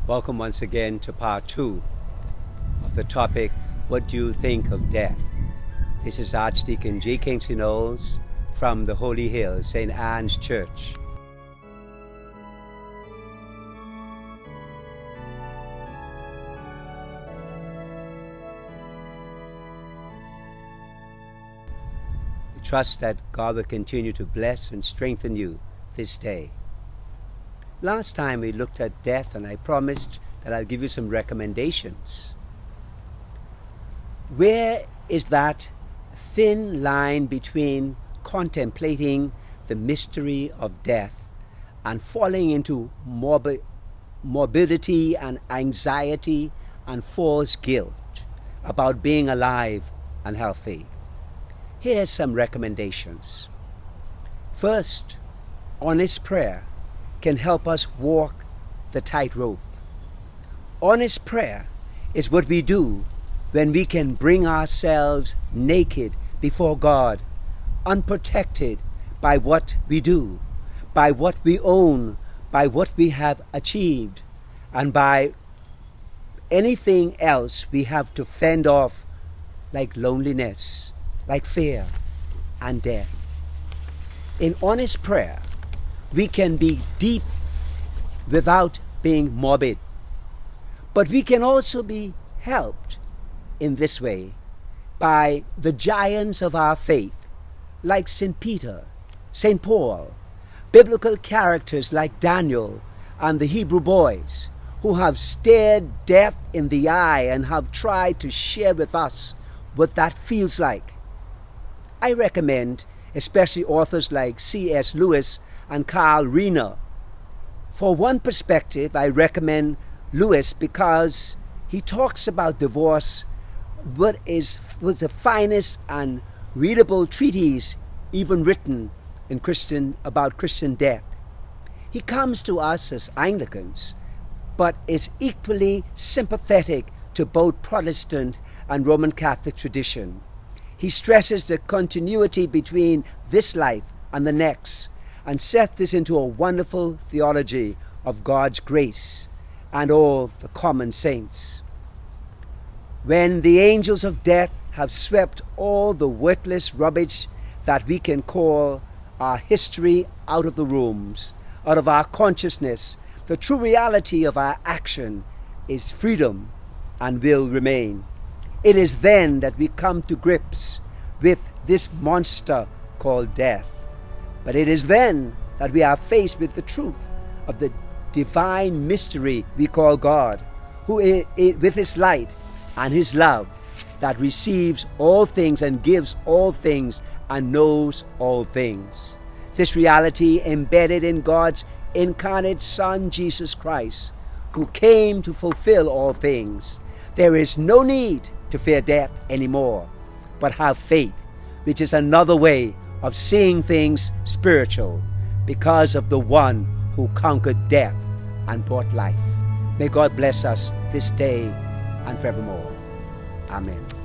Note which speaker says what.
Speaker 1: Welcome once again to part 2 of the topic, What Do You Think of Death? This is Archdeacon J. Kingsley Knowles from the Holy Hill, St. Anne's Church. We trust that God will continue to bless and strengthen you this day. Last time we looked at death, and I promised that I'll give you some recommendations. Where is that thin line between contemplating the mystery of death and falling into morbidity and anxiety and false guilt about being alive and healthy? Here's some recommendations. First, honest prayer can help us walk the tightrope. Honest prayer is what we do when we can bring ourselves naked before God, unprotected by what we do, by what we own, by what we have achieved, and by anything else we have to fend off, like loneliness, like fear, and death. In honest prayer, we can be deep without being morbid. But we can also be helped in this way by the giants of our faith, like St. Peter, St. Paul, biblical characters like Daniel and the Hebrew boys, who have stared death in the eye and have tried to share with us what that feels like. I recommend especially authors like C.S. Lewis and Karl Rahner. For one perspective, I recommend Lewis because he talks about divorce, was the finest and readable treatise even written in about Christian death. He comes to us as Anglicans, but is equally sympathetic to both Protestant and Roman Catholic tradition. He stresses the continuity between this life and the next, and set this into a wonderful theology of God's grace and all the common saints. When the angels of death have swept all the worthless rubbish that we can call our history out of the rooms, out of our consciousness, the true reality of our action is freedom and will remain. It is then that we come to grips with this monster called death. But it is then that we are faced with the truth of the divine mystery we call God, who with his light and his love that receives all things and gives all things and knows all things. This reality embedded in God's incarnate Son, Jesus Christ, who came to fulfill all things. There is no need to fear death anymore, but have faith, which is another way of seeing things spiritual, because of the one who conquered death and brought life. May God bless us this day and forevermore. Amen.